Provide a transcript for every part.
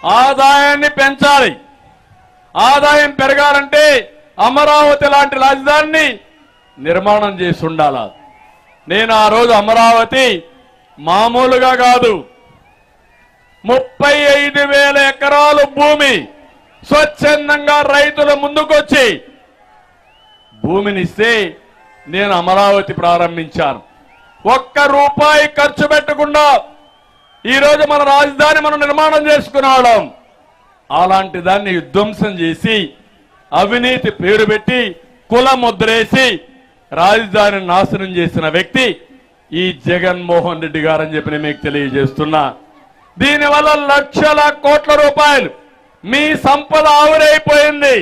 ఆదాయాన్ని పెంచాలి. ఆదాయం పెరగాలంటే అమరావతి లాంటి రాజధానిని నిర్మాణం చేసి ఉండాలి. నేను ఆ రోజు అమరావతి మామూలుగా కాదు, 35,000 ఎకరాలు భూమి స్వచ్ఛందంగా రైతుల ముందుకొచ్చి భూమినిస్తే నేను అమరావతి ప్రారంభించాను. ఒక్క రూపాయి ఖర్చు పెట్టకుండా ఈరోజు మన రాజధాని మనం నిర్మాణం చేసుకున్నాం. అలాంటి దాన్ని విధ్వంసం చేసి అవినీతి పేరు పెట్టి కుల ముద్రేసి రాజధాని నాశనం చేసిన వ్యక్తి ఈ జగన్మోహన్ రెడ్డి గారని చెప్పి మీకు తెలియజేస్తున్నా. దీనివల్ల లక్షల కోట్ల రూపాయలు మీ సంపద ఆవిరైపోయింది.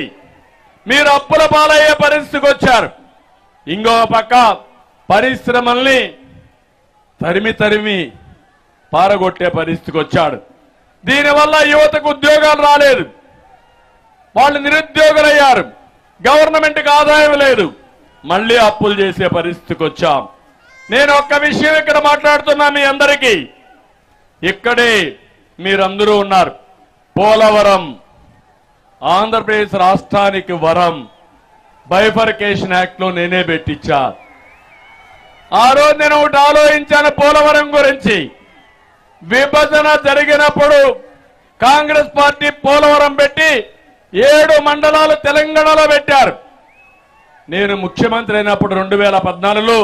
మీరు అప్పుల పాలయ్యే పరిస్థితికి వచ్చారు. ఇంకో పక్క పరిశ్రమల్ని తరిమి పారగొట్టే పరిస్థితికి వచ్చాడు. దీనివల్ల యువతకు ఉద్యోగాలు రాలేదు, వాళ్ళు నిరుద్యోగులయ్యారు, గవర్నమెంట్కి ఆదాయం లేదు, మళ్ళీ అప్పులు చేసే పరిస్థితికి వచ్చాం. నేను ఒక్క విషయం ఇక్కడ మాట్లాడుతున్నా మీ అందరికీ. ఇక్కడే మీరందరూ ఉన్నారు. పోలవరం ఆంధ్రప్రదేశ్ రాష్ట్రానికి వరం బైఫర్కేషన్ యాక్ట్ లో నేనే పెట్టించా. ఆ రోజు నేను ఒకటి ఆలోచించాను పోలవరం గురించి. విభజన జరిగినప్పుడు కాంగ్రెస్ పార్టీ పోలవరం పెట్టి 7 మండలాలు తెలంగాణలో పెట్టారు. నేను ముఖ్యమంత్రి అయినప్పుడు 2014లో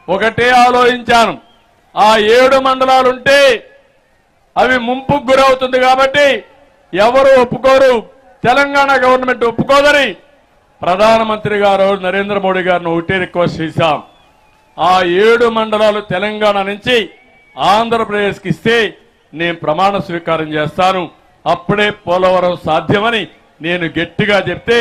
ఒకటే ఆలోచించాను, ఆ 7 మండలాలుంటే అవి ముంపుకు గురవుతుంది కాబట్టి ఎవరు ఒప్పుకోరు, తెలంగాణ గవర్నమెంట్ ఒప్పుకోదని ప్రధానమంత్రి గారు నరేంద్ర మోడీ గారిని ఒకటే రిక్వెస్ట్ చేశాం. ఆ 7 మండలాలు తెలంగాణ నుంచి ఆంధ్రప్రదేశ్కి ఇస్తే నేను ప్రమాణ స్వీకారం చేస్తాను, అప్పుడే పోలవరం సాధ్యమని నేను గట్టిగా చెప్తే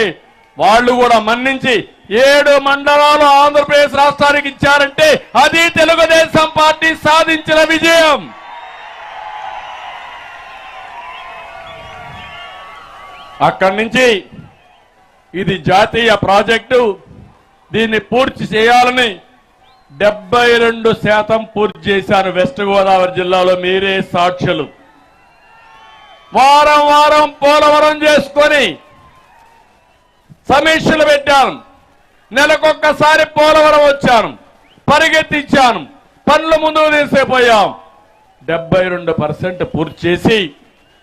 వాళ్ళు కూడా మన్నించి 7 మండలాలు ఆంధ్రప్రదేశ్ రాష్ట్రానికి ఇచ్చారంటే అది తెలుగుదేశం పార్టీ సాధించిన విజయం. అక్కడి నుంచి ఇది జాతీయ ప్రాజెక్టు, దీన్ని పూర్తి చేయాలని 72% పూర్తి చేశారు. వెస్ట్ గోదావరి జిల్లాలో మీరే సాక్షులు. వారం వారం పోలవరం చేసుకొని సమీక్షలు పెట్టాను. నెలకొక్కసారి పోలవరం వచ్చాను, పరిగెత్తించాను, పనులు ముందుకు తీసేపోయాం. 72% పూర్తి చేసి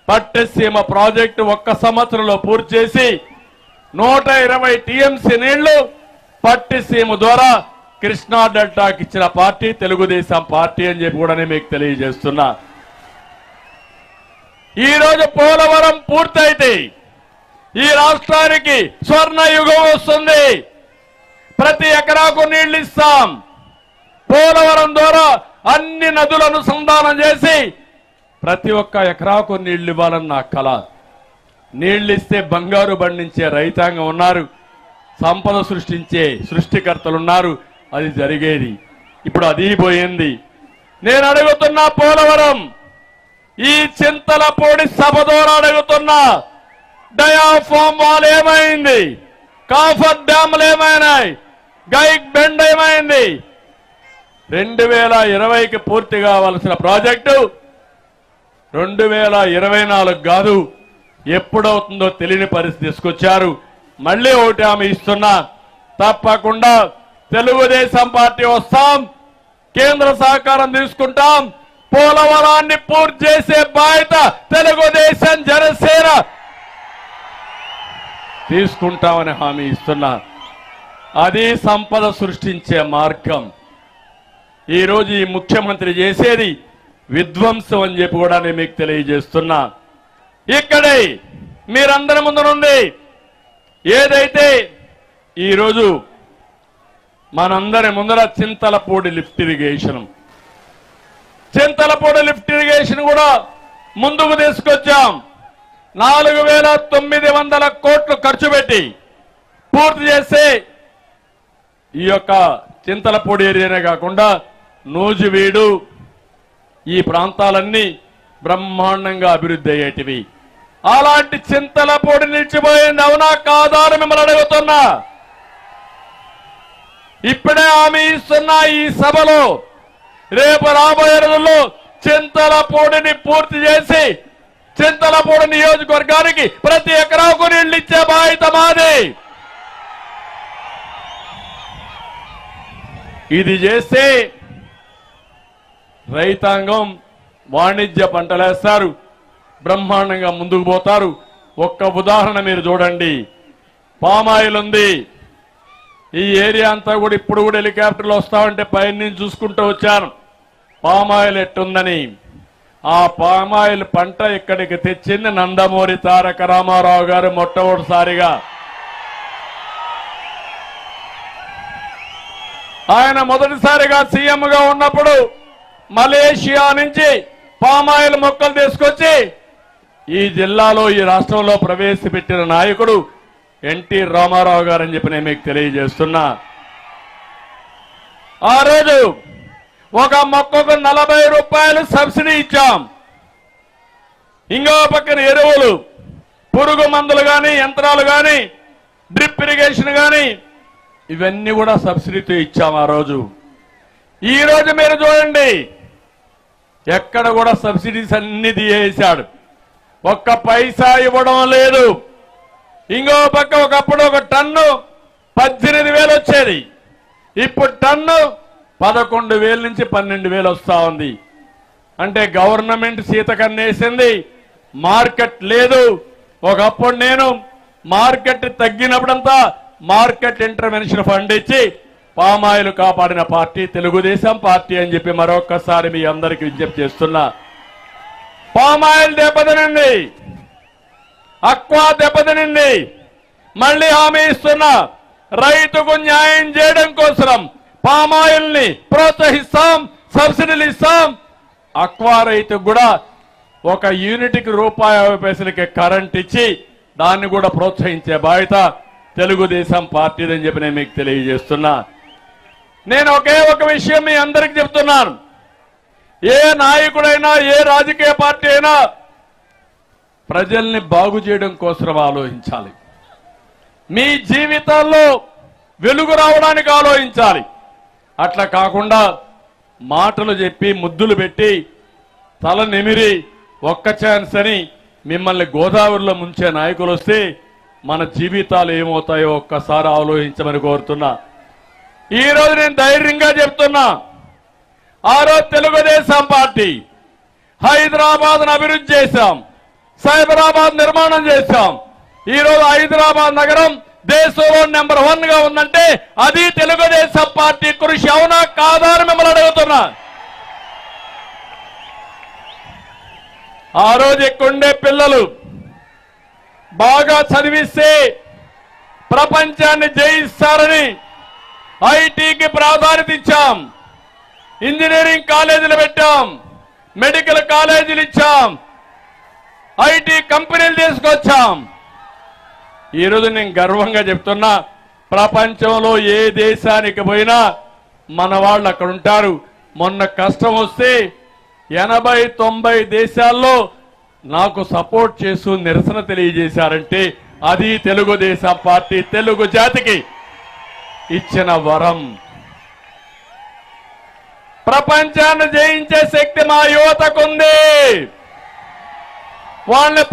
పట్టసీమ ప్రాజెక్టు 1 సంవత్సరంలో పూర్తి చేసి 120 టీఎంసీ నీళ్లు పట్టిసీమ ద్వారా కృష్ణా డెల్టాకి ఇచ్చిన పార్టీ తెలుగుదేశం పార్టీ అని చెప్పి కూడా నేను మీకు తెలియజేస్తున్నా. ఈ రోజు పోలవరం పూర్తయితే ఈ రాష్ట్రానికి స్వర్ణ యుగం వస్తుంది. ప్రతి ఎకరాకు నీళ్లు ఇస్తాం. పోలవరం ద్వారా అన్ని నదులను అనుసంధానం చేసి ప్రతి ఒక్క ఎకరాకు నీళ్లు ఇవ్వాలని నా కల. నీళ్లు ఇస్తే బంగారు పండించే రైతాంగం ఉన్నారు, సంపద సృష్టించే సృష్టికర్తలు ఉన్నారు. అది జరిగేది. ఇప్పుడు అది పోయింది. నేను అడుగుతున్నా పోలవరం ఈ చింతలపూడి సభ ద్వారా అడుగుతున్నా, డయాఫామ్ వాల్ ఏమైంది, కాఫర్ డ్యాములు ఏమైనాయి, గైక్ బెండ్ ఏమైంది? 2020కి పూర్తి కావాల్సిన ప్రాజెక్టు 2024 కాదు, ఎప్పుడవుతుందో తెలియని పరిస్థితి తీసుకొచ్చారు. మళ్ళీ ఒకటి ఆమె ఇస్తున్నా, తప్పకుండా తెలుగుదేశం పార్టీ వస్తాం, కేంద్ర సహకారం తీసుకుంటాం, పోలవరాన్ని పూర్తి చేసే బాధ్యత తెలుగుదేశం జనసేన తీసుకుంటామని హామీ ఇస్తున్నా. అది సంపద సృష్టించే మార్గం. ఈరోజు ఈ ముఖ్యమంత్రి చేసేది విధ్వంసం అని చెప్పి కూడా నేను మీకు తెలియజేస్తున్నా. ఇక్కడే మీరందరి ముందునుంది ఏదైతే ఈరోజు మనందరి ముందర చింతలపూడి లిఫ్ట్ ఇరిగేషన్ కూడా ముందుకు తీసుకొచ్చాం. 4,900 కోట్లు ఖర్చు పెట్టి పూర్తి చేస్తే ఈ యొక్క చింతలపూడి ఏరియానే కాకుండా నూజివీడు ఈ ప్రాంతాలన్నీ బ్రహ్మాండంగా అభివృద్ధి అయ్యేటివి. అలాంటి చింతలపూడి నిలిచిపోయింది, అవునా కాదా అని మిమ్మల్ని అడుగుతున్నా. ఇప్పుడే హామీ ఇస్తున్నా ఈ సభలో, రేపు రాబోయే రోజుల్లో చింతలపూడిని పూర్తి చేసి చింతలపూడి నియోజకవర్గానికి ప్రతి ఎకరాకు నీళ్లు ఇచ్చే బాధ్యత మాది. ఇది చేస్తే రైతాంగం వాణిజ్య పంటలేస్తారు, బ్రహ్మాండంగా ముందుకు పోతారు. ఒక్క ఉదాహరణ మీరు చూడండి, పామాయిల్ ఉంది. ఈ ఏరియా అంతా కూడా ఇప్పుడు కూడా హెలికాప్టర్లు వస్తామంటే పైన నుంచి చూసుకుంటూ వచ్చాను పామాయిల్ ఎట్టుందని. ఆ పామాయిల్ పంట ఇక్కడికి తెచ్చింది నందమూరి తారక రామారావు గారు మొట్టమొదటిసారిగా. ఆయన మొదటిసారిగా సీఎంగా ఉన్నప్పుడు మలేషియా నుంచి పామాయిల్ మొక్కలు తీసుకొచ్చి ఈ జిల్లాలో ఈ రాష్ట్రంలో ప్రవేశపెట్టిన నాయకుడు ఎన్టీ రామారావు గారని చెప్పి నేను మీకు తెలియజేస్తున్నా. ఆ రోజు ఒక మొక్కకు 40 రూపాయలు సబ్సిడీ ఇచ్చాం. ఇంకో పక్కన ఎరువులు, పురుగు మందులు కానీ, యంత్రాలు కానీ, డ్రిప్ ఇరిగేషన్ కానీ ఇవన్నీ కూడా సబ్సిడీతో ఇచ్చాం ఆ రోజు. ఈ రోజు మీరు చూడండి, ఎక్కడ కూడా సబ్సిడీస్ అన్ని తీసేశాడు, ఒక్క పైసా ఇవ్వడం లేదు. ఇంకో పక్క ఒకప్పుడు ఒక టన్ను 18,000 వచ్చేది, ఇప్పుడు టన్ను 11,000 నుంచి 12,000 వస్తా ఉంది. అంటే గవర్నమెంట్ సీత కన్నేసింది, మార్కెట్ లేదు. ఒకప్పుడు నేను మార్కెట్ తగ్గినప్పుడంతా మార్కెట్ ఇంటర్వెన్షన్ ఫండ్ ఇచ్చి పామాయిల్ కాపాడిన పార్టీ తెలుగుదేశం పార్టీ అని చెప్పి మరొక్కసారి మీ అందరికీ విజ్ఞప్తి చేస్తున్నా. పామాయిల్ దెబ్బతినింది, అక్వా దెబ్బతినింది. మళ్ళీ హామీ ఇస్తున్నా, రైతుకు న్యాయం చేయడం కోసం పామాయిల్ ని ప్రోత్సహిస్తాం, సబ్సిడీలు ఇస్తాం. అక్వా రైతుకు కూడా ఒక యూనిట్కి ₹50 కరెంట్ ఇచ్చి దాన్ని కూడా ప్రోత్సహించే బాధ్యత తెలుగుదేశం పార్టీదని చెప్పి నేను మీకు తెలియజేస్తున్నా. నేను ఒకే ఒక విషయం మీ అందరికి చెప్తున్నాను, ఏ నాయకుడైనా ఏ రాజకీయ పార్టీ అయినా ప్రజల్ని బాగు చేయడం కోసం ఆలోచించాలి, మీ జీవితాల్లో వెలుగు రావడానికి ఆలోచించాలి. అట్లా కాకుండా మాటలు చెప్పి ముద్దులు పెట్టి తల నిమిరి ఒక్క ఛాన్స్ అని మిమ్మల్ని గోదావరిలో ముంచే నాయకులు వస్తే మన జీవితాలు ఏమవుతాయో ఒక్కసారి ఆలోచించమని కోరుతున్నా. ఈ రోజు నేను ధైర్యంగా చెప్తున్నా, ఆ రోజు తెలుగుదేశం పార్టీ హైదరాబాద్ అభివృద్ధి చేశాం, సైబరాబాద్ నిర్మాణం చేశాం. ఈ రోజు హైదరాబాద్ నగరం దేశంలో నెంబర్ 1 గా ఉందంటే అది తెలుగుదేశం పార్టీ కృషి, అవునా కాదా అని మిమ్మల్ని అడుగుతున్నా. ఆ రోజు ఇక్కడుండే పిల్లలు బాగా చదివిస్తే ప్రపంచాన్ని జయిస్తారని ఐటీకి ప్రాధాన్యత ఇచ్చాం, ఇంజనీరింగ్ కాలేజీలు పెట్టాం, మెడికల్ కాలేజీలు ఇచ్చాం, ఐటీ కంపెనీలు తీసుకొచ్చాం. ఈరోజు నేను గర్వంగా చెప్తున్నా, ప్రపంచంలో ఏ దేశానికి పోయినా మన వాళ్ళు అక్కడ ఉంటారు. మొన్న కష్టం వస్తే 80-90 దేశాల్లో నాకు సపోర్ట్ చేస్తూ నిరసన తెలియజేశారంటే అది తెలుగుదేశం పార్టీ తెలుగు జాతికి ఇచ్చిన వరం. ప్రపంచాన్ని జయించే శక్తి మా యువతకుంది. వాళ్ళని